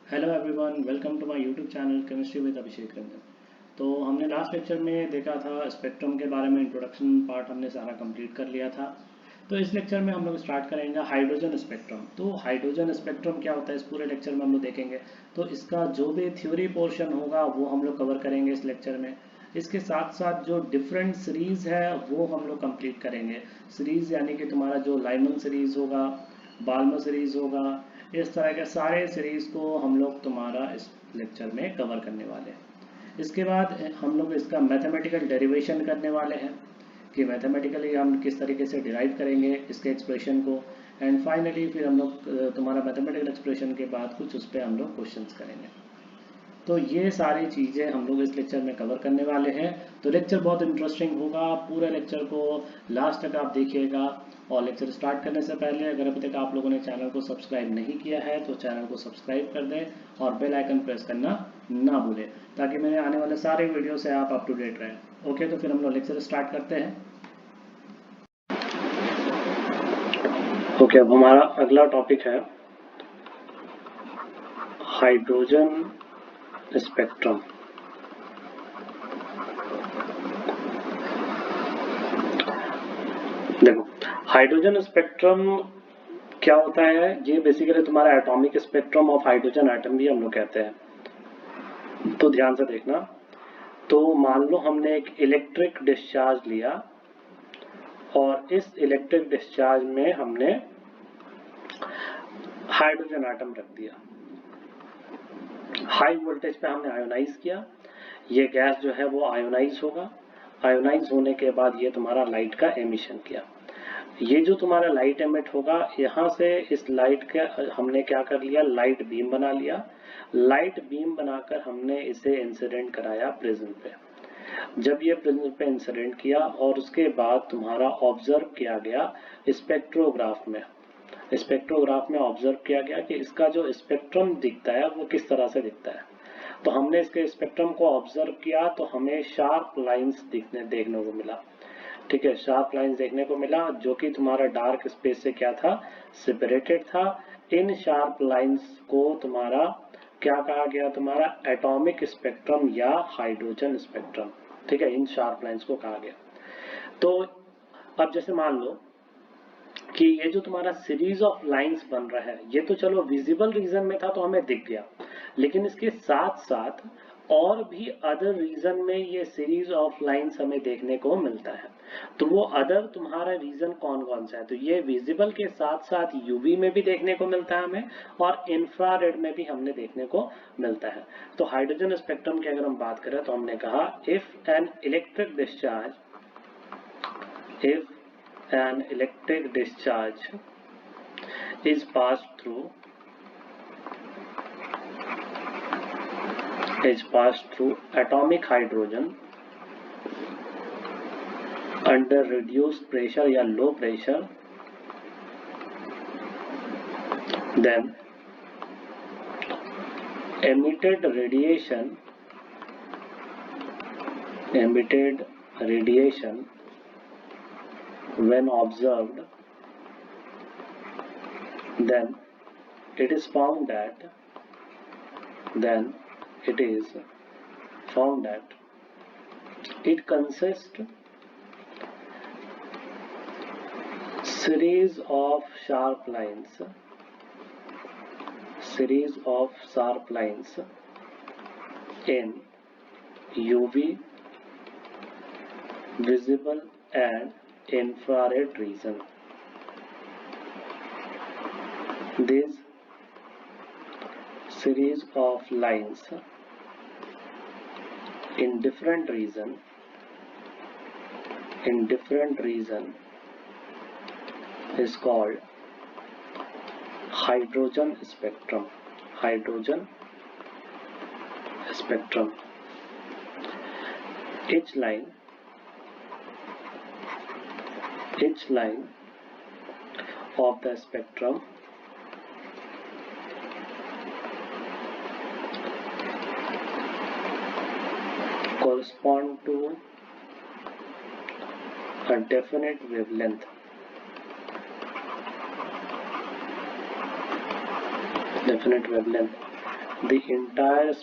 Hello everyone, welcome to my YouTube channel chemistry with Abhishek Ranjan. तो हमने last lecture में देखा था स्पेक्ट्रम के बारे में, इंट्रोडक्शन पार्ट हमने सारा कंप्लीट कर लिया था। तो इस लेक्चर में हम लोग स्टार्ट करेंगे हाइड्रोजन स्पेक्ट्रम। तो हाइड्रोजन स्पेक्ट्रम क्या होता है इस पूरे लेक्चर में हम लोग देखेंगे। तो इसका जो भी थ्योरी पोर्शन होगा वो हम लोग कवर करेंगे इस लेक्चर में। इसके साथ साथ जो डिफरेंट सीरीज है वो हम लोग कंप्लीट करेंगे। सीरीज यानी कि तुम्हारा जो लाइमन सीरीज होगा, बाल्मर सीरीज होगा, इस तरह के सारे सीरीज को हम लोग तुम्हारा इस लेक्चर में कवर करने वाले हैं। इसके बाद हम लोग इसका मैथमेटिकल डेरिवेशन करने वाले हैं कि मैथमेटिकली हम किस तरीके से डिराइव करेंगे इसके एक्सप्रेशन को। एंड फाइनली फिर हम लोग तुम्हारा मैथमेटिकल एक्सप्रेशन के बाद कुछ उस पर हम लोग क्वेश्चंस करेंगे। तो ये सारी चीज़ें हम लोग इस लेक्चर में कवर करने वाले हैं। तो लेक्चर बहुत इंटरेस्टिंग होगा, पूरे लेक्चर को लास्ट तक आप देखिएगा। और लेक्चर स्टार्ट करने से पहले अगर अभी तक आप लोगों ने चैनल को सब्सक्राइब नहीं किया है तो चैनल को सब्सक्राइब कर दें और बेल आइकन प्रेस करना ना भूलें, ताकि मेरे आने वाले सारे वीडियो से आप अप टू डेट रहें। ओके, तो फिर हम लोग लेक्चर स्टार्ट करते हैं। ओके, अब हमारा अगला टॉपिक है हाइड्रोजन स्पेक्ट्रम। देखो, हाइड्रोजन स्पेक्ट्रम क्या होता है, ये बेसिकली तुम्हारा atomic spectrum of hydrogen atom भी हम लोग कहते हैं। तो ध्यान से देखना। तो मान लो हमने एक इलेक्ट्रिक डिस्चार्ज लिया और इस इलेक्ट्रिक डिस्चार्ज में हमने हाइड्रोजन एटम रख दिया। हाई वोल्टेज पे हमने आयोनाइज किया। ये गैस जो है वो आयोनाइज होगा। आयोनाइज होने के बाद ये तुम्हारा लाइट का एमिशन किया। ये जो तुम्हारा लाइट एमिट होगा, यहाँ से इस लाइट के हमने क्या कर लिया, लाइट बीम बना लिया। लाइट बीम बनाकर हमने इसे इंसिडेंट कराया प्रिज्म पे। जब ये प्रिज्म पे इंसिडेंट किया और उसके बाद तुम्हारा ऑब्जर्व किया गया स्पेक्ट्रोग्राफ में। स्पेक्ट्रोग्राफ में ऑब्जर्व किया गया कि इसका जो स्पेक्ट्रम दिखता है वो किस तरह से दिखता है। तो हमने इसके स्पेक्ट्रम को ऑब्जर्व किया तो हमें शार्प लाइंस देखने को मिला। ठीक है, शार्प लाइंस देखने को मिला जो कि तुम्हारा डार्क स्पेस से क्या था, सेपरेटेड था। इन शार्प लाइंस को तुम्हारा क्या कहा गया, तुम्हारा एटॉमिक स्पेक्ट्रम या हाइड्रोजन स्पेक्ट्रम। ठीक है, इन शार्प लाइंस को कहा गया। तो अब जैसे मान लो कि ये जो तुम्हारा सीरीज ऑफ लाइंस बन रहा है, ये तो चलो विजिबल रीजन में था तो हमें दिख गया, लेकिन इसके साथ साथ और भी अदर रीजन में ये सीरीज ऑफ लाइंस हमें देखने को मिलता है। तो वो अदर तुम्हारा रीजन कौन कौन सा है, तो ये विजिबल के साथ साथ यूवी में भी देखने को मिलता है हमें, और इंफ्रारेड में भी हमने देखने को मिलता है। तो हाइड्रोजन स्पेक्ट्रम की अगर हम बात करें तो हमने कहा if an electric discharge is passed through atomic hydrogen under reduced pressure या low pressure, then emitted radiation when observed, then it is found that it consists series of sharp lines in UV, visible and infrared region. This series of lines in different region is called hydrogen spectrum. Each line of the spectrum correspond to a definite wavelength. the entire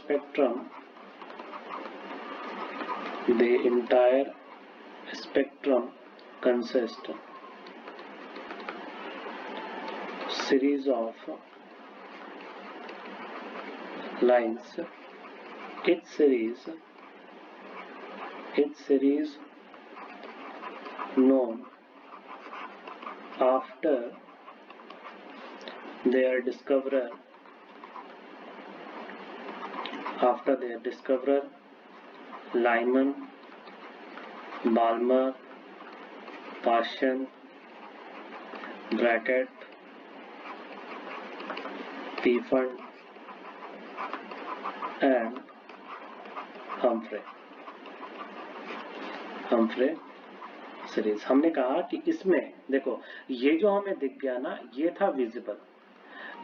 spectrum consists series of lines. Its series known after their discoverer Lyman, Balmer, Paschen, Brackett, Pfund and Humphrey series. हमने कहा कि इसमें देखो ये जो हमें दिख गया ना, ये था विजिबल,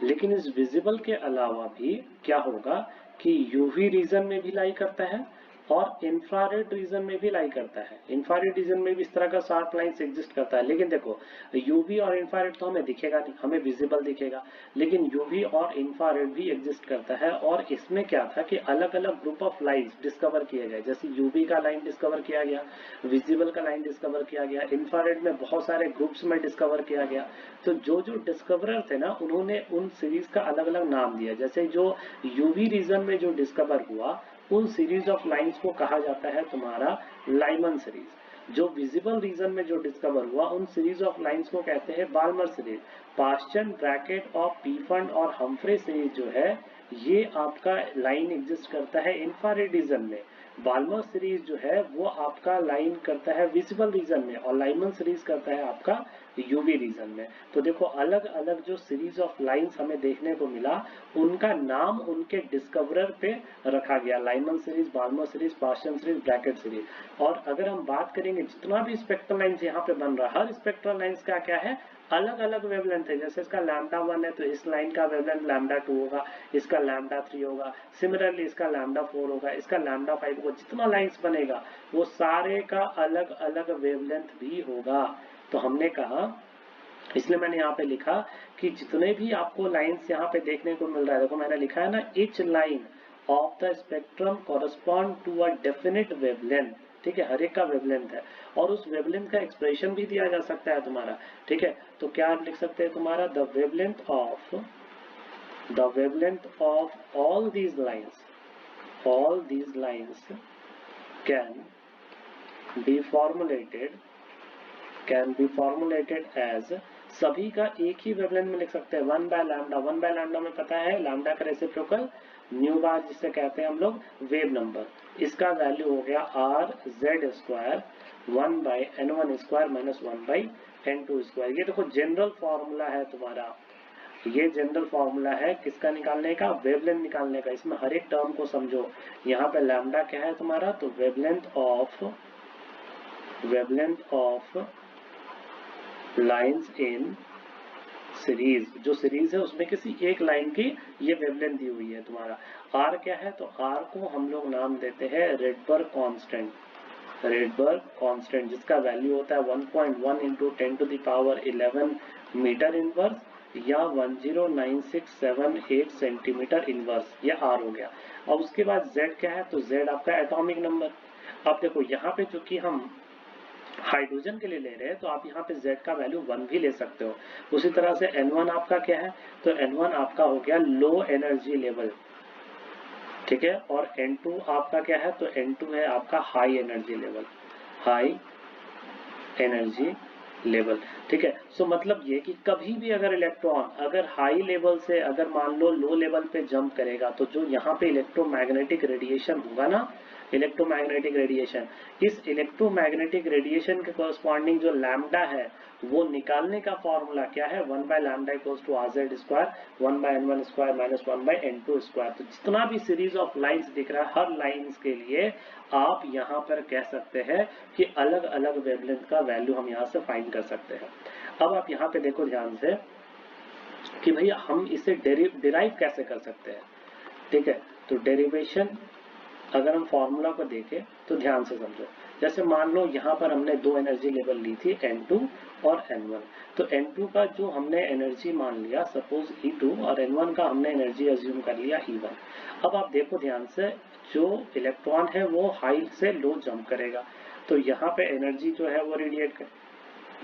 लेकिन इस विजिबल के अलावा भी क्या होगा कि यूवी रीजन में भी लाई करता है और इंफ्रारेड रीजन में भी लाई करता है। इंफ्रारेड रीजन में भी इस तरह का शार्प लाइंस एग्जिस्ट करता है, लेकिन देखो यूवी और इंफ्रारेड तो हमें दिखेगा नहीं, हमें विजिबल दिखेगा, लेकिन यूवी और इंफ्रारेड भी एग्जिस्ट करता है। और इसमें क्या था कि अलग अलग ग्रुप ऑफ लाइन्स डिस्कवर किए गए, जैसे यूवी का लाइन डिस्कवर किया गया, विजिबल का लाइन डिस्कवर किया गया, इंफ्रारेड में बहुत सारे ग्रुप्स में डिस्कवर किया गया। तो जो जो डिस्कवरर थे ना, उन्होंने उन सीरीज का अलग अलग नाम दिया। जैसे जो यूवी रीजन में जो डिस्कवर हुआ, उन सीरीज ऑफ लाइंस को कहा जाता है तुम्हारा लाइमन सीरीज। जो विजिबल रीजन में जो डिस्कवर हुआ, उन सीरीज ऑफ लाइंस को कहते हैं बाल्मर सीरीज। पास्चन, ब्रैकेट और पीफंड और हम्फ्रे सीरीज जो है, ये आपका लाइन एग्जिस्ट करता है इंफ्रारेड रीजन में। बाल्मर सीरीज जो है वो आपका लाइन करता है विजिबल रीजन में, और लाइमन सीरीज करता है आपका यूवी रीजन में। तो देखो अलग अलग जो सीरीज ऑफ लाइंस हमें देखने को मिला, उनका नाम उनके डिस्कवरर पे रखा गया, Lyman series, Balmer series, Paschen series, Brackett series. और अगर हम बात करेंगे जितना भी स्पेक्ट्रल लाइंस यहाँ पे बन रहा है, हर स्पेक्ट्रल लाइंस का क्या है, अलग अलग वेवलेंथ है। जैसे इसका लैम्डा 1 है तो इस लाइन का वेवलेंथ लैम्डा 2 होगा, इसका लैम्डा 3 होगा, सिमिलरली इसका लैम्डा 4 होगा, इसका लैम्डा 5 होगा। जितना लाइंस बनेगा वो सारे का अलग अलग वेवलेंथ भी होगा। तो हमने कहा, इसलिए मैंने यहाँ पे लिखा कि जितने भी आपको लाइंस यहाँ पे देखने को मिल रहा है, देखो मैंने लिखा है ना, each line of the spectrum correspond to a definite wavelength. ठीक है, हर एक का वेवलेंथ है, और उस वेवलेंथ का एक्सप्रेशन भी दिया जा सकता है तुम्हारा। ठीक है, तो क्या लिख सकते हैं तुम्हारा, the wavelength of all these lines can be formulated as, सभी का एक ही वेवलेंथ में लिख सकते हैं, 1 बाय लैम्डा। 1 बाय लैम्डा में पता है लैम्डा का रेसिप्रोकल न्यू बार, जिसे कहते हैं हम लोग वेव नंबर। इसका वैल्यू हो गया R Z square 1 by n1 square minus 1 by n2 square. ये देखो जनरल फॉर्मूला है तुम्हारा, ये जनरल फॉर्मूला है किसका निकालने का, वेवलेंथ निकालने का। इसमें हर एक टर्म को समझो। यहाँ पे लैम्डा क्या है तुम्हारा, तो wavelength of lines in series, जो सीरीज है उसमें किसी एक लाइन की ये वेवलेंथ दी हुई है तुम्हारा। आर क्या है, तो आर को हम लोग नाम देते हैं रेडबर्ग कांस्टेंट, जिसका वैल्यू होता है 1.1 into 10 to the power 11 metre inverse, या 109678 सेंटीमीटर इनवर्स, ये आर हो गया। और उसके बाद जेड क्या है, तो जेड आपका एटॉमिक नंबर। अब देखो यहाँ पे चूंकि हम हाइड्रोजन के लिए ले रहे हैं, तो आप यहाँ पे Z का वैल्यू 1 भी ले सकते हो। उसी तरह से N1 आपका क्या है, तो N1 आपका हो गया लो एनर्जी लेवल। ठीक है, और N2 आपका क्या है, तो N2 है आपका हाई एनर्जी लेवल। ठीक है, सो मतलब ये कि कभी भी अगर इलेक्ट्रॉन अगर हाई लेवल से अगर मान लो लो लेवल पे जंप करेगा, तो जो यहाँ पे इलेक्ट्रोमैग्नेटिक रेडिएशन होगा ना, इलेक्ट्रोमैग्नेटिक रेडिएशन, इस इलेक्ट्रोमैग्नेटिक रेडिएशन के कॉरस्पॉन्डिंग जो लैम्डा है, वो निकालने का फॉर्मूला क्या है, 1 by lambda equals to R Z square 1 by n1 square minus 1 by n2 square. तो जितना भी सीरीज ऑफ लाइंस दिख रहा है, हर लाइंस के लिए आप यहाँ पर कह सकते हैं कि अलग अलग वेवलेंथ का वैल्यू हम यहाँ से फाइंड कर सकते हैं। अब आप यहाँ पे देखो ध्यान से कि भैया हम इसे डिराइव कैसे कर सकते हैं। ठीक है, तो डेरिवेशन अगर हम फॉर्मूला को देखें तो ध्यान से समझो। जैसे मान लो यहाँ पर हमने दो एनर्जी लेवल ली थी N2 और N1, तो N2 का जो हमने एनर्जी मान लिया सपोज E2 और N1 का हमने एनर्जी अज्यूम कर लिया E1। अब आप देखो ध्यान से, जो इलेक्ट्रॉन है वो हाई से लो जंप करेगा, तो यहाँ पे एनर्जी जो है वो रेडिएट कर,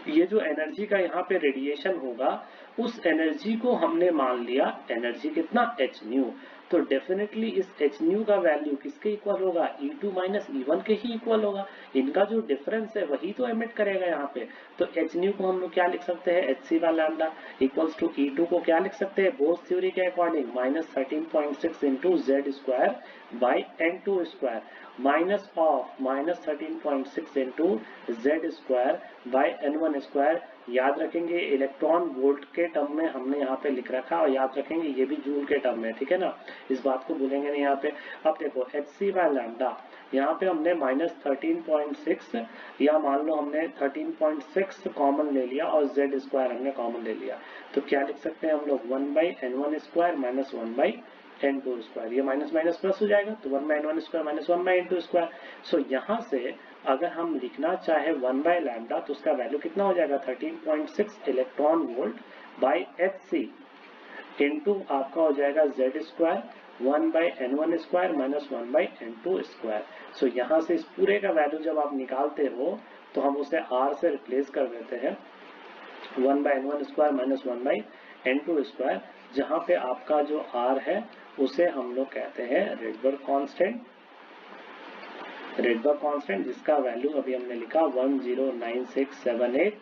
ये जो एनर्जी का यहाँ पे रेडिएशन होगा उस एनर्जी को हमने मान लिया एनर्जी कितना h न्यू, तो डेफिनेटली इस h न्यू का वैल्यू किसके इक्वल होगा, E2 माइनस E1 के ही इक्वल होगा। इनका जो डिफरेंस है वही तो एमिट करेगा यहाँ पे। तो h न्यू को हम लोग क्या लिख सकते हैं, hc by lambda equals to E2 को क्या लिख सकते हैं बोर्स थ्योरी के according minus 13.6 into Z square by N2 square minus of minus 13.6 into Z square by N1 square. याद रखेंगे इलेक्ट्रॉन वोल्ट के टर्म में हमने यहाँ पे लिख रखा और याद रखेंगे ये भी जूल के टर्म में, ठीक है ना, इस बात को भूलेंगे नहीं यहाँ पे। अब देखो hc बाय लैम्डा यहाँ पे हमने माइनस 13.6 या मान लो हमने 13.6 कॉमन ले लिया और जेड स्क्वायर हमने कॉमन ले लिया, तो क्या लिख सकते हैं हम लोग 1 by N1 square minus 1 by N2 square, ये माइनस माइनस प्लस हो जाएगा तो 1 by N1 square minus 1 by N2 square. So यहाँ से अगर हम लिखना चाहे 1 बाय लैम्डा तो उसका वैल्यू कितना हो जाएगा 13.6 electron volt by hc into आपका हो जाएगा Z square 1 by N1 square minus 1 by N2 square. So यहाँ से इस पूरे का वैल्यू जब आप निकालते हो तो हम उसे r से रिप्लेस कर देते हैं 1 by N1 square minus 1 by N2 square, जहाँ पे आपका जो r है उसे हम लोग कहते हैं रेडबर्ग कांस्टेंट, रेडबर्ग कांस्टेंट जिसका वैल्यू अभी हमने लिखा 109678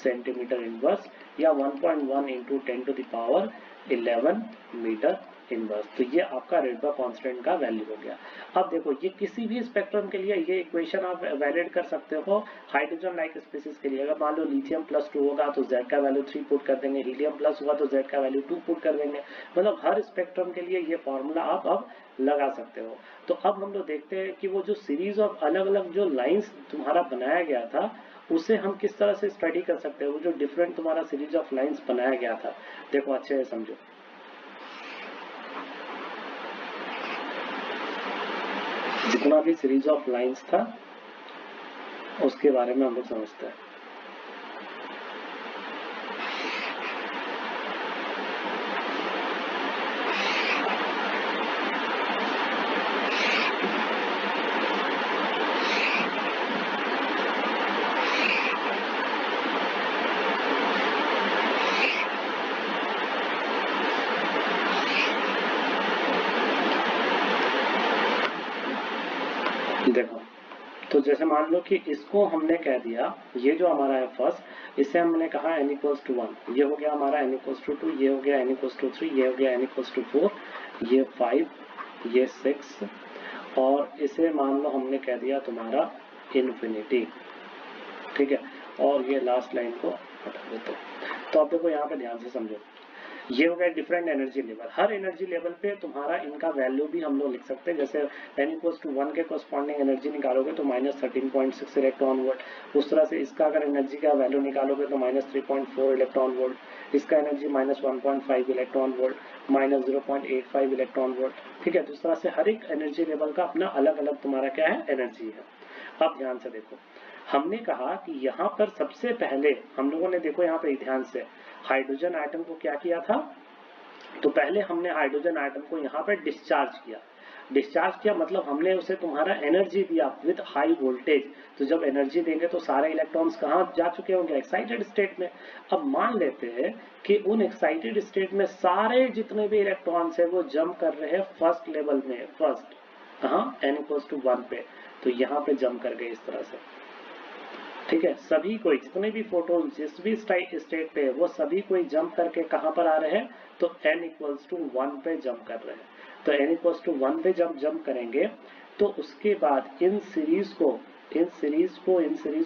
सेंटीमीटर इनवर्स या 1.1 into 10 to the power 11 metre inverse. तो ये आपका रेडबर्ग कांस्टेंट का वैल्यू हो गया। अब देखो ये किसी भी स्पेक्ट्रम के लिए ये इक्वेशन आप वैलिड कर सकते हो हाइड्रोजन लाइक स्पीसीज के लिए। अगर मान लो लिथियम +2 होगा तो Z का वैल्यू 3 पुट कर देंगे, हीलियम प्लस हुआ तो Z का वैल्यू 2 पुट कर देंगे, मतलब हर स्पेक्ट्रम के लिए ये फॉर्मूला आप अब लगा सकते हो। तो अब हम लोग देखते हैं कि वो जो सीरीज ऑफ अलग अलग जो लाइंस तुम्हारा बनाया गया था उसे हम किस तरह से स्टडी कर सकते हैं, वो जो डिफरेंट तुम्हारा सीरीज ऑफ लाइंस बनाया गया था। देखो अच्छे से समझो, जितना भी सीरीज ऑफ लाइंस था उसके बारे में हम लोग समझते हैं। देखो तो जैसे मान लो कि इसको हमने कह दिया, ये जो हमारा है फर्स्ट, इसे हमने कहा n इक्वल्स टू 1, ये हो गया हमारा n इक्वल्स टू 2, ये हो गया n इक्वल्स टू 3, ये हो गया n इक्वल्स टू 4, ये 5, ये 6 और इसे मान लो हमने कह दिया तुम्हारा इन्फिनिटी, ठीक है, और ये लास्ट लाइन को हटा देते हैं। तो अब देखो यहाँ पे ध्यान से समझो, ये हो गया डिफरेंट एनर्जी लेवल। हर एनर्जी लेवल पे तुम्हारा इनका वैल्यू भी हम लोग लिख सकते हैं। जैसे n इक्वल्स टू 1 के कॉरस्पॉन्डिंग एनर्जी निकालोगे तो माइनस 13.6 इलेक्ट्रॉन वोल्ट, उस तरह से इसका अगर एनर्जी का वैल्यू निकालोगे तो माइनस 3.4 इलेक्ट्रॉन वोल्ट, इसका energy minus 1.5 electron volt, minus 0.85 electron volt, ठीक है। तो इस तरह से हर एक एनर्जी लेवल का अपना अलग अलग तुम्हारा क्या है एनर्जी है। अब ध्यान से देखो, हमने कहा कि यहाँ पर सबसे पहले हम लोगों ने देखो यहाँ पे ध्यान से हाइड्रोजन आइटम को क्या किया था, तो पहले हमने हाइड्रोजन आइटम को यहाँ पे डिस्चार्ज किया। डिस्चार्ज किया मतलब हमने उसे तुम्हारा एनर्जी दिया विद हाई वोल्टेज। तो जब एनर्जी देंगे तो सारे इलेक्ट्रॉन्स कहाँ जा चुके होंगे, एक्साइटेड स्टेट में। अब मान लेते हैं कि उन एक्साइटेड स्टेट में सारे जितने भी इलेक्ट्रॉन्स है वो जंप कर रहे हैं फर्स्ट लेवल में, फर्स्ट कहाँ n इक्वल्स टू 1 पे, तो यहाँ पे जंप कर गए इस तरह से, ठीक है। सभी कोई जितने भी फोटोन जिस भी स्टेट पे वो सभी कोई जंप करके कहां पर आ रहे हैं, तो n इक्वल्स टू 1 पे जंप कर रहे हैं। तो n इक्वल्स टू 1 पे जब जंप करेंगे तो उसके बाद इन सीरीज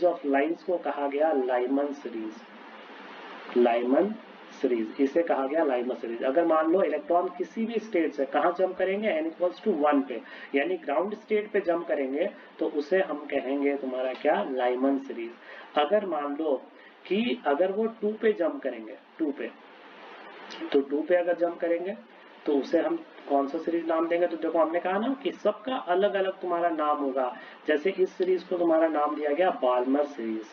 ऑफ लाइंस को कहा गया लाइमन सीरीज, लाइमन सीरीज इसे कहा गया लाइमन सीरीज। अगर मान लो इलेक्ट्रॉन किसी भी स्टेट से कहां जंप करेंगे n इक्वल्स टू 1 पे, यानी ग्राउंड स्टेट पे जंप करेंगे तो उसे हम कहेंगे तुम्हारा क्या लाइमन सीरीज। अगर मान लो कि अगर वो 2 पे जंप करेंगे, 2 पे, तो 2 पे अगर जंप करेंगे तो उसे हम कौन सा सीरीज नाम देंगे? तो देखो हमने कहा ना कि सबका अलग अलग तुम्हारा नाम होगा। जैसे इस सीरीज को तुम्हारा नाम दिया गया Balmer series,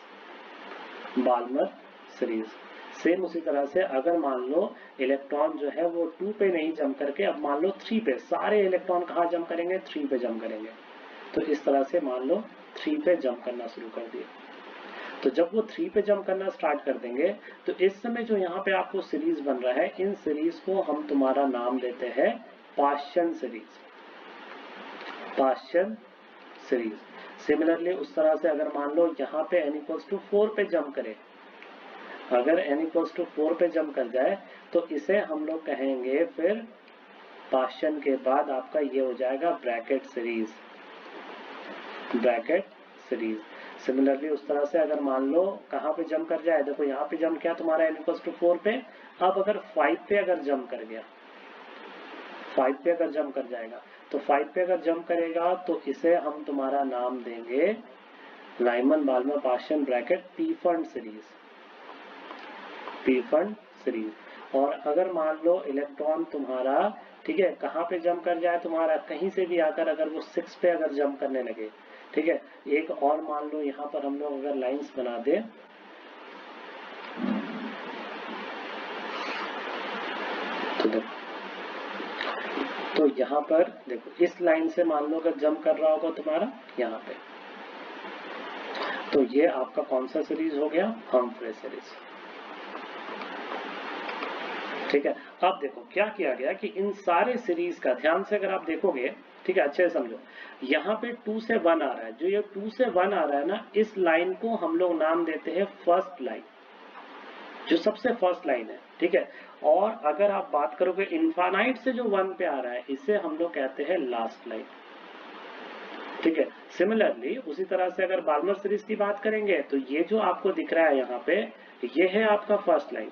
Balmer series. Same उसी तरह से अगर मान लो इलेक्ट्रॉन जो है वो 2 पे नहीं जम करके अब मान लो 3 पे, सारे इलेक्ट्रॉन कहाँ जम करेंगे? 3 पे जम करेंगे। तो इस तरह से मान लो 3 पे जम करना शुरू कर दिए। तो जब वो 3 पे जंप करना स्टार्ट कर देंगे तो इस समय जो यहाँ पे आपको सीरीज बन रहा है, इन सीरीज को हम तुम्हारा नाम देते हैं पाश्चन सीरीज, पाश्चन सीरीज। सिमिलरली उस तरह से अगर मान लो यहाँ पे n इक्वल्स टू 4 पे जंप करे, अगर n इक्वल्स टू 4 पे जंप कर जाए तो इसे हम लोग कहेंगे फिर पाश्चन के बाद आपका ये हो जाएगा Brackett series, Brackett series. Similarly उस तरह से अगर मान लो कहाँ पे जंप कर जाए, देखो यहाँ पे जंप किया तुम्हारा n इक्वल्स टू 4 पे, अब अगर 5 पे अगर जंप कर गया, 5 पे अगर जंप कर जाएगा तो 5 पे अगर जंप करेगा तो इसे हम तुम्हारा नाम देंगे Lyman Balmer Paschen Brackett Pfund series, Pfund series. और अगर मान लो इलेक्ट्रॉन तुम्हारा ठीक है कहाँ पे जंप कर जाए तुम्हारा, कहीं से भी आकर अगर वो 6 पे अगर जंप करने लगे, ठीक है। एक और मान लो यहाँ पर हम लोग अगर लाइंस बना दे, तो यहाँ पर देखो इस लाइन से मान लो अगर जंप कर रहा होगा तुम्हारा यहाँ पे, तो ये आपका कौन सा सीरीज हो गया? हम्फ्रे सीरीज, ठीक है। अब देखो क्या किया गया कि इन सारे सीरीज का ध्यान से अगर आप देखोगे, ठीक है, अच्छे से समझो, यहाँ पे 2 से 1 आ रहा है, जो ये 2 से 1 आ रहा है ना, इस लाइन को हम लोग नाम देते हैं फर्स्ट लाइन, जो सबसे फर्स्ट लाइन है, ठीक है। और अगर आप बात करोगे इनफाइनाइट से जो 1 पे आ रहा है, इसे हम लोग कहते हैं लास्ट लाइन, ठीक है। सिमिलरली उसी तरह से अगर बाल्मर सीरीज की बात करेंगे तो ये जो आपको दिख रहा है यहाँ पे, ये है आपका फर्स्ट लाइन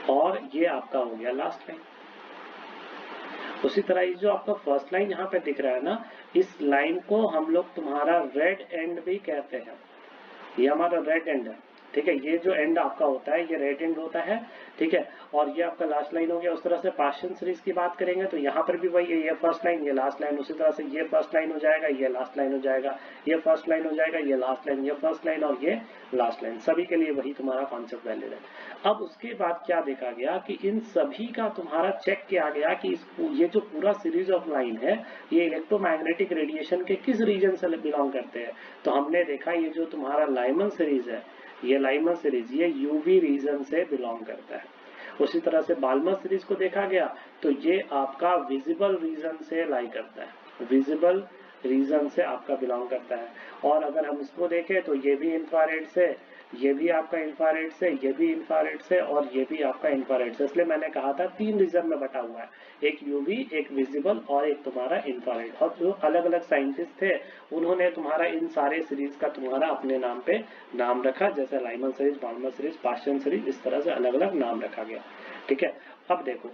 और ये आपका हो गया लास्ट लाइन। उसी तरह ये जो आपका फर्स्ट लाइन यहाँ पे दिख रहा है ना, इस लाइन को हम लोग तुम्हारा रेड एंड भी कहते हैं, ये हमारा रेड एंड है, ठीक है। ये जो एंड आपका होता है ये रेड एंड होता है, ठीक है। और ये आपका लास्ट लाइन हो गया। उस तरह से पाश्चन सीरीज की बात करेंगे तो यहाँ पर भी वही है, ये फर्स्ट लाइन ये लास्ट लाइन, उसी तरह से ये फर्स्ट लाइन हो जाएगा, ये लास्ट लाइन हो जाएगा, ये फर्स्ट लाइन हो जाएगा, ये लास्ट लाइन, ये फर्स्ट लाइन और ये लास्ट लाइन, सभी के लिए वही तुम्हारा कॉन्सेप्ट वैलिड है। अब उसके बाद क्या देखा गया कि इन सभी का तुम्हारा चेक किया गया कि ये जो पूरा सीरीज ऑफ लाइन है ये इलेक्ट्रोमैग्नेटिक रेडिएशन के किस रीजन से बिलोंग करते हैं। तो हमने देखा ये जो तुम्हारा लाइमन सीरीज है, ये लाइमन सीरीज ये यूवी रीजन से बिलोंग करता है। उसी तरह से बाल्मर सीरीज को देखा गया तो ये आपका विजिबल रीजन से लाई करता है, विजिबल रीजन से आपका बिलोंग करता है। और अगर हम इसको देखें तो ये भी इंफ्रारेड से, ये भी आपका इंफ्रारेड से, ये भी इंफ्रारेड से और ये भी आपका इंफ्रारेड से। इसलिए मैंने कहा था 3 रीजन में बटा हुआ है, एक यूवी, एक विजिबल और एक तुम्हारा इंफ्रारेड। और जो अलग अलग साइंटिस्ट थे उन्होंने तुम्हारा इन सारे सीरीज का तुम्हारा अपने नाम पे नाम रखा, जैसे Lyman series, Balmer series, Paschen series, इस तरह से अलग अलग नाम रखा गया, ठीक है। अब देखो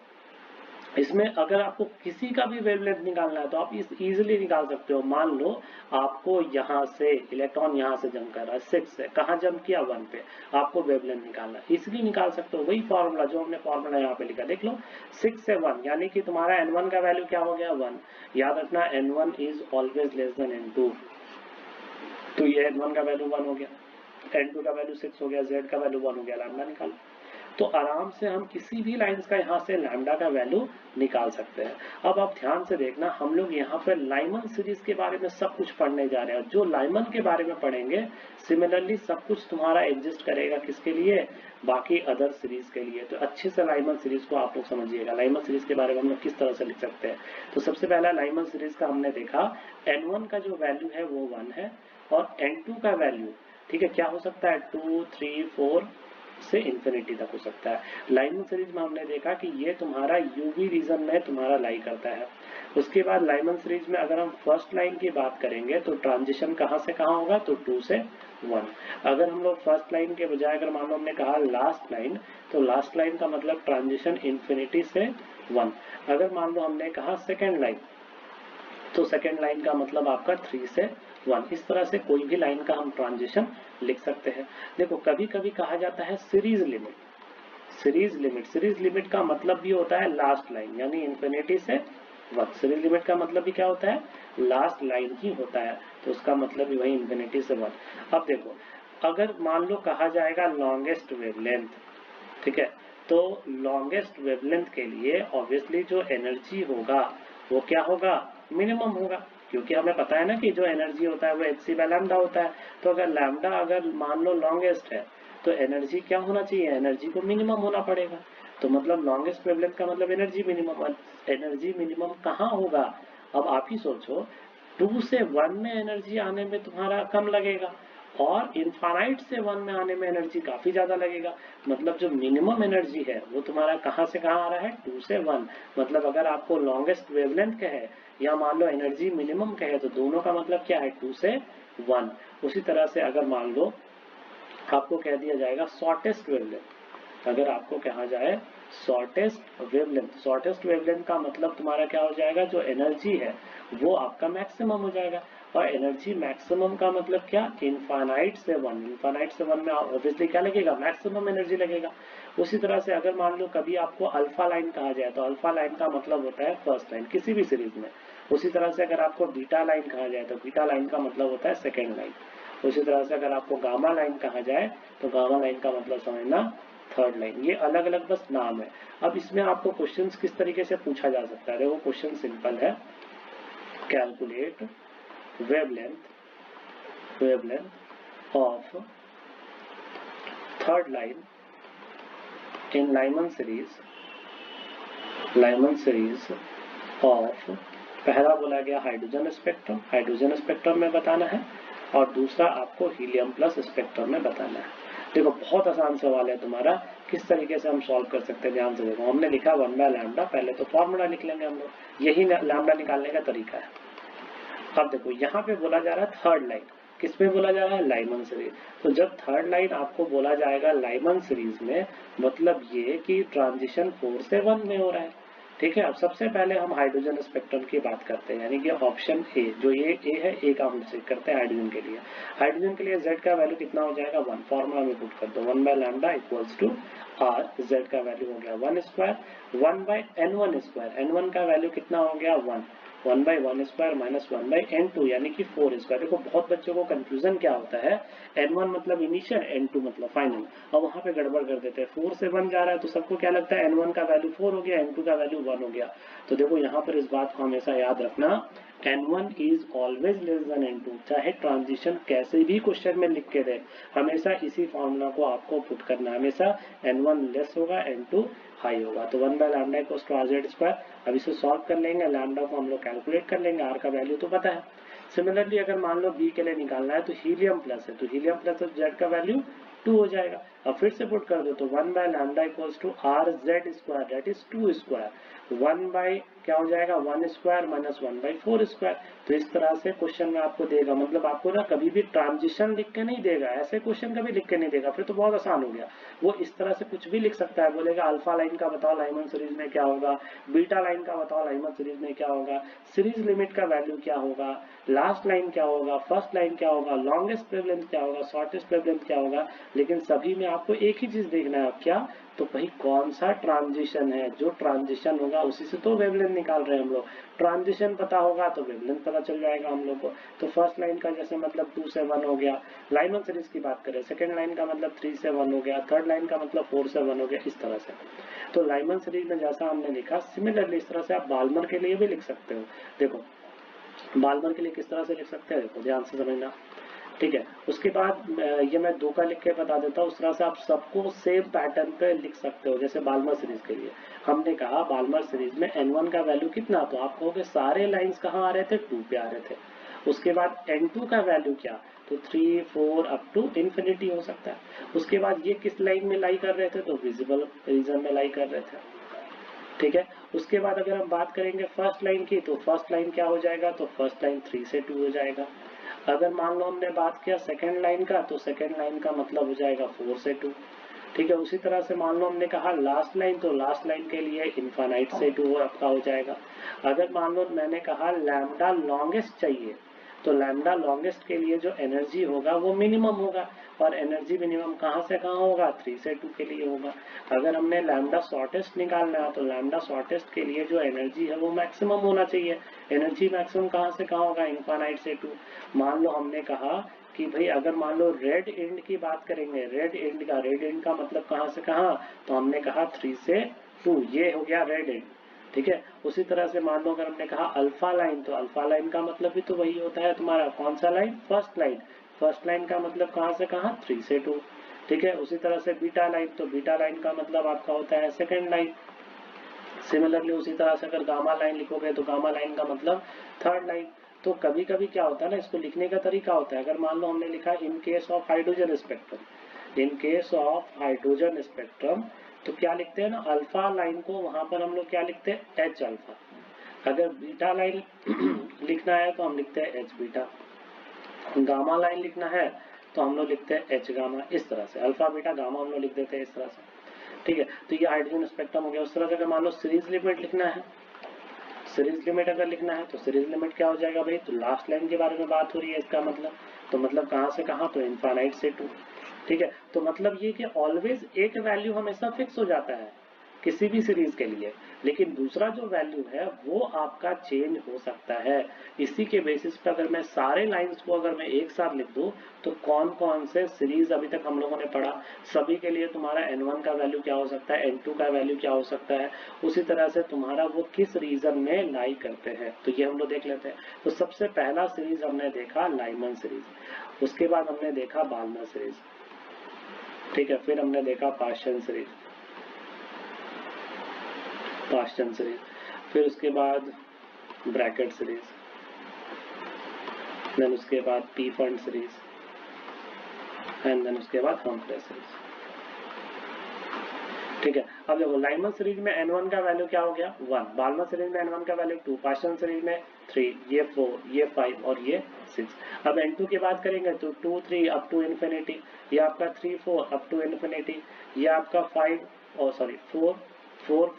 इसमें अगर आपको किसी का भी वेवलेंथ निकालना है तो आप इस इजीली निकाल सकते हो। मान लो आपको यहाँ से इलेक्ट्रॉन यहाँ से जंप कर रहा है 6 से, कहाँ जंप किया? 1 पे, आपको वेवलेंथ निकालना है, इजीली निकाल सकते हो। वही फॉर्मूला जो हमने फॉर्मूला यहाँ पे लिखा, देख लो 6 से 1 यानी कि तुम्हारा n1 का वैल्यू क्या हो गया? 1। याद रखना n1 is always less than n2, तो ये n1 का वैल्यू 1 हो गया, n2 का वैल्यू 6 हो गया, z का वैल्यू 1 हो गया, लैम्डा निकालो। तो आराम से हम किसी भी लाइंस का यहाँ से लैम्डा का वैल्यू निकाल सकते हैं। अब आप ध्यान से देखना, हम लोग यहाँ पर लाइमन सीरीज के बारे में सब कुछ पढ़ने जा रहे हैं। जो लाइमन के बारे में पढ़ेंगे सिमिलरली सब कुछ तुम्हारा एग्जिस्ट करेगा किसके लिए? बाकी अदर सीरीज के लिए। तो अच्छे से लाइमन सीरीज को आप लोग समझिएगा। लाइमन सीरीज के बारे में हम लोग किस तरह से लिख सकते हैं। तो सबसे पहला लाइमन सीरीज का हमने देखा, n1 का जो वैल्यू है वो 1 है और n2 का वैल्यू, ठीक है, क्या हो सकता है? 2, 3, 4 से इंफिनिटी तक हो सकता है। लाइमन सीरीज में हमने देखा कि ये तुम्हारा यूवी रीजन में तुम्हारा लाई करता है। उसके बाद लाइमन सीरीज में अगर हम फर्स्ट लाइन की बात करेंगे तो ट्रांजिशन कहां से कहां होगा? तो 2 से 1। अगर हम लोग फर्स्ट लाइन के बजाय अगर मान लो हमने कहा लास्ट लाइन, तो लास्ट लाइन का मतलब ट्रांजिशन इंफिनिटी से 1। अगर मान लो हमने कहा सेकेंड लाइन, तो सेकेंड लाइन का मतलब आपका 3 से 1। इस तरह से कोई भी लाइन का हम ट्रांजिशन लिख सकते हैं। देखो कभी कभी कहा जाता है सीरीज लिमिट, सीरीज लिमिट का मतलब भी होता है लास्ट लाइन, यानी इन्फिनिटी से 1। सीरीज लिमिट का मतलब भी क्या होता है, लास्ट लाइन ही होता है, तो उसका मतलब भी वही इन्फिनिटी से 1। अब देखो, अगर मान लो कहा जाएगा लॉन्गेस्ट वेवलेंथ, ठीक है, तो लॉन्गेस्ट वेवलेंथ के लिए ऑब्वियसली जो एनर्जी होगा वो क्या होगा, मिनिमम होगा, क्योंकि हमें पता है ना कि जो एनर्जी होता है वो hc बाय लैम्डा होता है। तो अगर लैम्डा अगर मान लो लॉन्गेस्ट है तो एनर्जी क्या होना चाहिए, एनर्जी को मिनिमम होना पड़ेगा। तो मतलब लॉन्गेस्ट वेवलेंथ का मतलब एनर्जी मिनिमम। एनर्जी मिनिमम कहाँ होगा, अब आप ही सोचो, 2 से 1 में एनर्जी आने में तुम्हारा कम लगेगा और इनफाइनाइट से 1 में आने में एनर्जी काफी ज्यादा लगेगा। मतलब जो मिनिमम एनर्जी है वो तुम्हारा कहाँ से कहाँ आ रहा है, 2 से 1। मतलब अगर आपको लॉन्गेस्ट वेवलेंथ कहे या मान लो एनर्जी मिनिमम कहे तो दोनों का मतलब क्या है, 2 से 1। उसी तरह से अगर मान लो आपको कह दिया जाएगा शॉर्टेस्ट वेवलेंथ, अगर आपको कहा जाए शॉर्टेस्ट वेवलेंथ का मतलब तुम्हारा क्या हो जाएगा, जो एनर्जी है वो आपका मैक्सिमम हो जाएगा। और एनर्जी मैक्सिमम का मतलब क्या, इनफाइनाइट से 1। इनफाइनाइट से 1 में ऑब्वियसली क्या लगेगा, मैक्सिमम एनर्जी लगेगा। उसी तरह से अगर मान लो कभी आपको अल्फा लाइन कहा जाए तो अल्फा लाइन का मतलब होता है फर्स्ट लाइन किसी भी सीरीज में। उसी तरह से अगर आपको बीटा लाइन कहा जाए तो बीटा लाइन का मतलब होता है सेकेंड लाइन। उसी तरह से अगर आपको गामा लाइन कहा जाए तो गामा लाइन का मतलब समझना थर्ड लाइन। ये अलग अलग बस नाम है। अब इसमें आपको क्वेश्चंस किस तरीके से पूछा जा सकता है, देखो क्वेश्चन सिंपल है, calculate wavelength of third line in Lyman series of, पहला बोला गया हाइड्रोजन स्पेक्ट्रम में बताना है और दूसरा आपको हीलियम प्लस स्पेक्ट्रम में बताना है। देखो बहुत आसान सवाल है तुम्हारा, किस तरीके से हम सॉल्व कर सकते हैं, ध्यान से देखो। हमने लिखा 1 बाय लैम्डा, पहले तो फॉर्मूला लिख लेंगे हम लोग, यही लैम्डा निकालने का तरीका है। अब देखो यहाँ पे बोला जा रहा है थर्ड लाइन, किसमें बोला जा रहा है, लाइमन सीरीज। तो जब थर्ड लाइन आपको बोला जाएगा लाइमन सीरीज में, मतलब ये कि ट्रांजिशन 4 से 1 में हो रहा है, ठीक है। अब सबसे पहले हम हाइड्रोजन स्पेक्ट्रम की बात करते हैं, यानी कि ऑप्शन ए, जो ये ए है, ए का हम चेक करते हैं हाइड्रोजन के लिए। हाइड्रोजन के लिए z का वैल्यू कितना हो जाएगा, 1। फॉर्मूला में पुट कर दो, 1 by lambda equals to R, z का वैल्यू हो गया 1 square, 1 by n1 square, n1 का वैल्यू कितना हो गया 1 by 1 square minus 1 by n2 यानी कि 4 स्क्वायर। देखो बहुत बच्चों को कंफ्यूजन क्या होता है, n1 मतलब इनिशियल, n2 मतलब फाइनल, और वहां पे गड़बड़ कर देते हैं। 4 से 1 जा रहा है तो सबको क्या लगता है n1 का वैल्यू 4 हो गया, n2 का वैल्यू 1 हो गया। तो देखो यहाँ पर इस बात को हमेशा याद रखना, n1 is always less than n2, चाहे ट्रांजिशन कैसे भी क्वेश्चन में लिख के दे, हमेशा इसी फॉर्मूला को आपको पुट करना है, हमेशा n1 लेस होगा, n2 हाई होगा। तो 1 by lambda equals to R square. अब इसे सॉल्व कर लेंगे, लैम्डा को हम लोग कैलकुलेट कर लेंगे, आर का वैल्यू तो पता है। सिमिलरली अगर मान लो बी के लिए निकालना है तो हीलियम प्लस है, तो हीलियम प्लस जेड का वैल्यू 2 हो जाएगा। अब फिर से पुट कर दो तो 1 by lambda equals to R Z square that is 2 square, 1 by क्या हो जाएगा 1 स्क्वायर माइनस 1 बाई 4 स्क्वायर। तो इस तरह से क्वेश्चन में आपको देगा, मतलब आपको ना कभी भी ट्रांजिशन लिख के नहीं देगा, ऐसे क्वेश्चन कभी लिख के नहीं देगा, फिर तो बहुत आसान हो गया। वो इस तरह से कुछ भी लिख सकता है, बोलेगा अल्फा लाइन का बताओ लाइमन सीरीज में क्या होगा, बीटा लाइन का बताओ लाइमन सीरीज में क्या होगा, सीरीज लिमिट का वैल्यू क्या होगा, लास्ट लाइन क्या होगा, फर्स्ट लाइन क्या होगा, लॉन्गेस्ट वेवलेंथ क्या होगा, शॉर्टेस्ट वेवलेंथ क्या होगा। लेकिन सभी में आपको एक ही चीज देखना है, क्या, तो भाई कौन सा ट्रांजिशन है, जो ट्रांजिशन होगा उसी से तो वेवलेंथ निकाल रहे हैं हम लोग। ट्रांजिशन पता होगा तो वेवलेंथ पता चल जाएगा हम लोग को। तो फर्स्ट लाइन का जैसे मतलब 2 से 1 हो गया, लाइमन सीरीज की बात करें, सेकेंड लाइन का मतलब 3 से 1 हो गया, थर्ड लाइन का मतलब 4 से 1 हो गया, इस तरह से। तो लाइमन सीरीज में जैसा हमने लिखा, सिमिलरली इस तरह से आप बाल्मर के लिए भी लिख सकते हो। देखो बाल्मर के लिए किस तरह से लिख सकते हैं, देखो ध्यान से समझना, ठीक है। उसके बाद ये मैं 2 का लिख के बता देता हूँ, उस तरह से आप सबको सेम पैटर्न पे लिख सकते हो। जैसे बाल्मर सीरीज के लिए हमने कहा, बाल्मर सीरीज में n1 का वैल्यू कितना, तो आप कहोगे सारे लाइंस कहाँ आ रहे थे, 2 पे आ रहे थे। उसके बाद n2 का वैल्यू क्या, तो 3 4 अप टू इंफिनिटी हो सकता है। उसके बाद ये किस लाइन में लाई कर रहे थे, तो विजिबल रीजन में लाई कर रहे थे, ठीक है। उसके बाद अगर हम बात करेंगे फर्स्ट लाइन की, तो फर्स्ट लाइन क्या हो जाएगा, तो फर्स्ट लाइन 3 से 2 हो जाएगा। अगर मान लो हमने बात किया सेकेंड लाइन का, तो सेकेंड लाइन का मतलब हो जाएगा 4 से 2, ठीक है। उसी तरह से मान लो हमने कहा लास्ट लाइन, तो लास्ट लाइन के लिए इनफाइनाइट से 2 आपका हो जाएगा। अगर मान लो मैंने कहा लैम्डा लॉन्गेस्ट चाहिए, तो लैम्डा लॉन्गेस्ट के लिए जो एनर्जी होगा वो मिनिमम होगा, और एनर्जी मिनिमम कहाँ से कहाँ होगा, 3 से 2 के लिए होगा। अगर हमने लैम्डा शॉर्टेस्ट निकालना है तो लैम्डा शॉर्टेस्ट के लिए जो एनर्जी है वो मैक्सिमम होना चाहिए। एनर्जी मैक्सिमम कहाँ से कहाँ होगा, इनफाइनाइट से 2। मान लो हमने कहा कि भाई अगर मान लो रेड एंड की बात करेंगे, रेड एंड का मतलब कहाँ से कहाँ, तो हमने कहा 3 से 2, ये हो गया रेड एंड, ठीक है। उसी तरह से मान लो अगर हमने कहा अल्फा लाइन, तो अल्फा लाइन का मतलब भी तो वही होता है तुम्हारा, कौन सा line, first line. First line का मतलब कहाँ से कहाँ, 3 से 2, ठीक है। उसी तरह से बीटा लाइन, तो बीटा लाइन का मतलब आपका होता है सेकेंड लाइन। सिमिलरली उसी तरह से अगर गामा लाइन लिखोगे तो गामा लाइन का मतलब थर्ड लाइन। तो कभी कभी क्या होता है ना, इसको लिखने का तरीका होता है। अगर मान लो हमने लिखा in case of hydrogen spectrum, in case of hydrogen spectrum, तो क्या लिखते हैं ना, अल्फा लाइन को वहां पर हम लोग क्या लिखते हैं, एच अल्फा। अगर बीटा लाइन लिखना है तो हम लिखते हैं एच बीटा। गामा लाइन लिखना है तो हम लोग लिखते हैं एच गामा। इस तरह से अल्फा बीटा गामा हम लोग लिख देते हैं इस तरह से, ठीक है। तो ये हाइड्रोजन स्पेक्ट्रम हो गया। उस तरह से अगर मान लो सीरीज लिमिट लिखना है, सीरीज लिमिट अगर लिखना है तो सीरीज लिमिट क्या हो जाएगा भाई, तो लास्ट लाइन के बारे में बात हो रही है इसका मतलब, तो मतलब कहाँ से कहाँ, तो इनफाइनाइट से 2, ठीक है। तो मतलब ये कि ऑलवेज एक वैल्यू हमेशा फिक्स हो जाता है किसी भी सीरीज के लिए, लेकिन दूसरा जो वैल्यू है वो आपका चेंज हो सकता है। इसी के बेसिस पर अगर मैं सारे लाइंस को अगर मैं एक साथ लिख दूं तो कौन कौन से सीरीज अभी तक हम लोगों ने पढ़ा, सभी के लिए तुम्हारा n1 का वैल्यू क्या हो सकता है, n2 का वैल्यू क्या हो सकता है, उसी तरह से तुम्हारा वो किस रीजन में लाई करते हैं, तो ये हम लोग देख लेते हैं। तो सबसे पहला सीरीज हमने देखा लाइमन सीरीज, उसके बाद हमने देखा बाल्मर सीरीज, ठीक है। फिर हमने देखा पास्चन सीरीज, फिर उसके बाद ब्रैकेट सीरीज, देन उसके बाद Pfund series, and then उसके बाद हम्फ्रे सीरीज, ठीक है। अब देखो लाइमन सीरीज में n1 का वैल्यू क्या हो गया, 1, बाल्मर सीरीज में n1 का वैल्यू 2, पास्चन सीरीज में 3, ये 4, ये 5 और ये 6। अब n2 की बात करेंगे तो 2, 3 अप टू इन्फिनिटी, ये आपका 3, 4 अप टू इन्फिनिटी, ये आपका 4,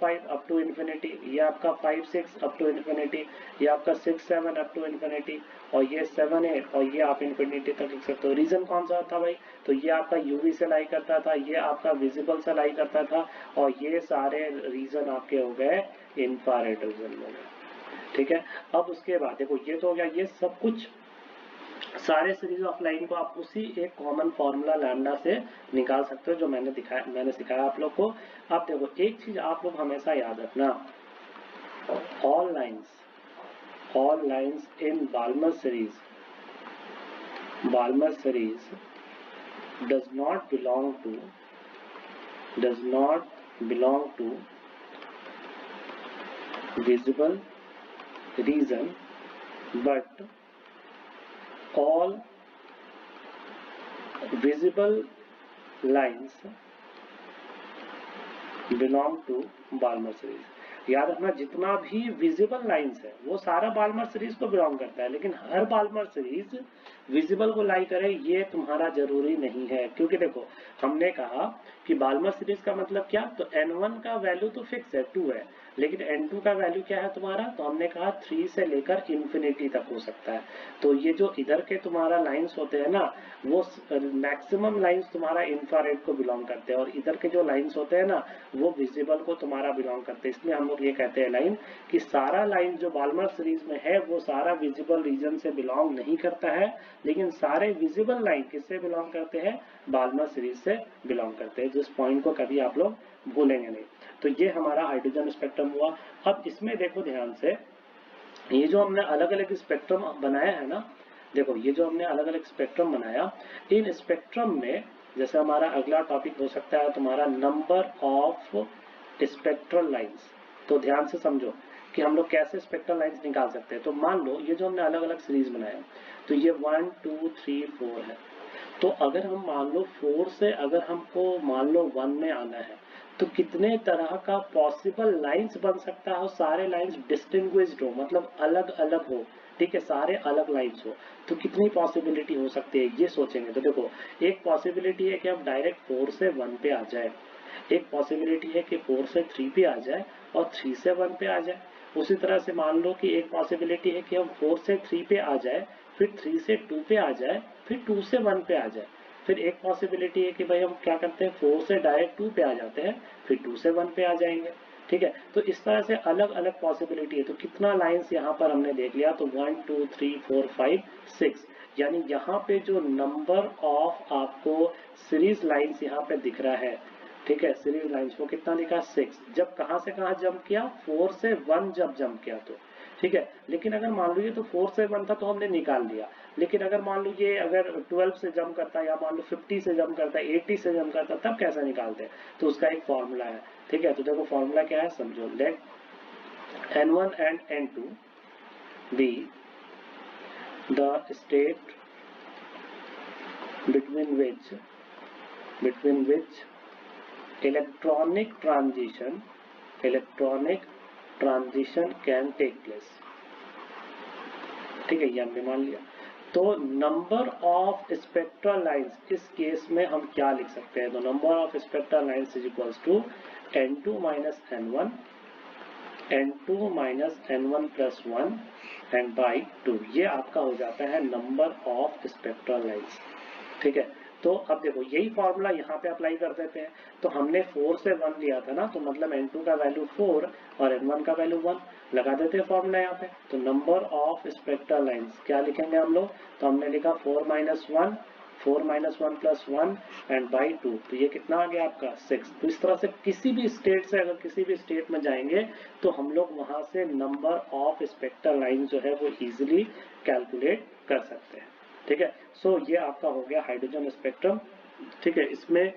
5 अप टू इन्फिनिटी, ये आपका 5, 6 अप टू इन्फिनिटी, ये आपका 6, 7 अप टू इन्फिनिटी, और ये 7, 8 और ये आप इन्फिनिटी तक लिख सकते हो। रीजन कौन सा था भाई, तो ये आपका यूवी से लाई करता था, ये आपका विजिबल से लाई करता था, और ये सारे रीजन आपके हो गए इंफ्रारेड रीजन में, ठीक है। अब उसके बाद देखो ये तो हो गया, ये सब कुछ सारे सीरीज ऑफ लाइन को आप उसी एक कॉमन फॉर्मूला लैम्डा से निकाल सकते हो जो मैंने सिखाया आप लोग को। अब देखो एक चीज आप लोग हमेशा याद रखना, all lines in Balmer series does not belong to visible region, but all visible lines belong to Balmer series. याद रखना जितना भी विजिबल लाइंस है वो सारा बाल्मर सीरीज को बिलोंग करता है, लेकिन हर बाल्मर सीरीज विजिबल को लाई करे ये तुम्हारा जरूरी नहीं है, क्योंकि देखो हमने कहा कि बाल्मर सीरीज का मतलब क्या, तो n1 का वैल्यू तो फिक्स है 2 है, लेकिन n2 का वैल्यू क्या है तुम्हारा, तो हमने कहा 3 से लेकर इन्फिनिटी तक हो सकता है। तो ये जो इधर के तुम्हारा लाइंस होते हैं ना, वो मैक्सिमम लाइंस तुम्हारा इंफ्रारेड को बिलोंग करते हैं, और इधर के जो लाइंस होते हैं ना वो विजिबल को तुम्हारा बिलोंग करते हैं। इसलिए हम लोग ये कहते हैं लाइन कि सारा लाइन जो बाल्मर सीरीज में है वो सारा विजिबल रीजन से बिलोंग नहीं करता है, लेकिन सारे विजिबल लाइन किससे बिलोंग करते हैं, बाल्मर सीरीज से बिलोंग करते हैं, जिस पॉइंट को कभी आप लोग भूलेंगे नहीं। तो ये हमारा हाइड्रोजन स्पेक्ट्रम हुआ। अब इसमें देखो ध्यान से, ये जो हमने अलग अलग स्पेक्ट्रम बनाया है ना, देखो ये जो हमने अलग अलग स्पेक्ट्रम बनाया, इन स्पेक्ट्रम में जैसे हमारा अगला टॉपिक हो सकता है तुम्हारा नंबर ऑफ स्पेक्ट्रल लाइंस। तो ध्यान से समझो कि हम लोग कैसे स्पेक्ट्रल लाइंस निकाल सकते हैं। तो मान लो ये जो हमने अलग अलग सीरीज बनाया, तो ये 1, 2, 3, 4 है। तो अगर हम मान लो 4 से अगर हमको मान लो 1 में आना है, तो कितने तरह का पॉसिबल लाइंस बन सकता है, और सारे लाइंस डिस्टिंग्विश्ड हो, मतलब अलग अलग हो, ठीक है, सारे अलग लाइंस हो, तो कितनी पॉसिबिलिटी हो सकती है ये सोचेंगे। तो देखो एक पॉसिबिलिटी है कि हम डायरेक्ट 4 से 1 पे आ जाए, एक पॉसिबिलिटी है कि 4 से 3 पे आ जाए और 3 से 1 पे आ जाए। उसी तरह से मान लो कि एक पॉसिबिलिटी है कि हम 4 से 3 पे आ जाए, फिर 3 से 2 पे आ जाए, फिर 2 से 1 पे आ जाए। फिर एक पॉसिबिलिटी है कि भाई हम क्या करते हैं 4 से डायरेक्ट 2 पे आ जाते हैं, फिर 2 से 1 पे आ जाएंगे। ठीक है, तो इस तरह से अलग अलग पॉसिबिलिटी है। तो कितना लाइंस यहाँ पर हमने देख लिया, तो 1 2 3 4 5 6, यानी यहाँ पे जो नंबर ऑफ आपको सीरीज लाइंस यहाँ पे दिख रहा है, ठीक है, सीरीज लाइंस वो कितना दिखा 6। जब कहां से कहां जंप किया, 4 से 1 जब जंप किया तो ठीक है। लेकिन अगर मान लो ये तो 4 से 1 था तो हमने निकाल लिया, लेकिन अगर मान लो ये अगर 12 से जंप करता है, या मान लो 50 से जंप करता है, 80 से जंप करता है, तब कैसे निकालते हैं, तो उसका एक फॉर्मूला है। ठीक है, तो देखो फॉर्मूला क्या है समझो, let n1 and n2 be the state between which electronic transition can take place। ठीक है, ये हमने मान लिया। तो नंबर ऑफ स्पेक्ट्रल लाइंस, इस केस में हम क्या लिख सकते हैं, तो number of spectral lines is equals to n2 minus n1, n2 minus n1 plus 1 and by 2, ये आपका हो जाता है नंबर ऑफ स्पेक्ट्रल लाइंस। ठीक है, तो अब देखो यही फॉर्मूला यहाँ पे अप्लाई कर देते हैं। तो हमने 4 से 1 लिया था ना, तो मतलब n2 का वैल्यू 4 और n1 का वैल्यू 1 लगा देते हैं फॉर्मूला यहाँ पे। तो नंबर ऑफ स्पेक्ट्रल लाइंस क्या लिखेंगे हम लोग, तो हमने लिखा 4 माइनस 1 प्लस 1 एंड बाई 2, तो ये कितना आ गया आपका 6। तो इस तरह से किसी भी स्टेट से अगर किसी भी स्टेट में जाएंगे तो हम लोग वहां से नंबर ऑफ स्पेक्ट्रल लाइन जो है वो इजिली कैलकुलेट कर सकते हैं। ठीक है, सो ये आपका हो गया हाइड्रोजन स्पेक्ट्रम। ठीक है, इसमें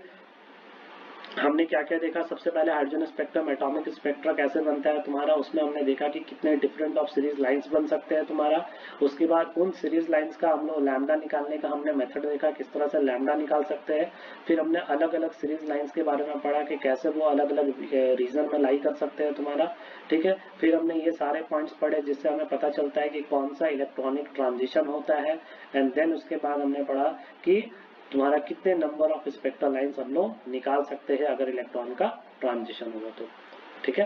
हमने क्या क्या देखा, सबसे पहले हाइड्रोजन स्पेक्ट्रम, एटॉमिक स्पेक्ट्रा कैसे बनता है तुम्हारा, उसमें हमने देखा कि कितने डिफरेंट ऑफ सीरीज लाइंस बन सकते हैं तुम्हारा। उसके बाद उन सीरीज लाइंस का हम लोग लैम्डा निकालने का हमने मेथड देखा, किस तरह से लैम्डा निकाल सकते हैं। फिर हमने अलग अलग सीरीज लाइंस के बारे में पढ़ा कि कैसे वो अलग अलग रीजन में लाई कर सकते हैं तुम्हारा। ठीक है, फिर हमने ये सारे पॉइंट्स पढ़े जिससे हमें पता चलता है कि कौन सा इलेक्ट्रॉनिक ट्रांजिशन होता है। एंड देन उसके बाद हमने पढ़ा कि तुम्हारा कितने नंबर ऑफ स्पेक्ट्रल लाइंस हम लोग निकाल सकते हैं अगर इलेक्ट्रॉन का ट्रांजिशन हुआ तो। ठीक है।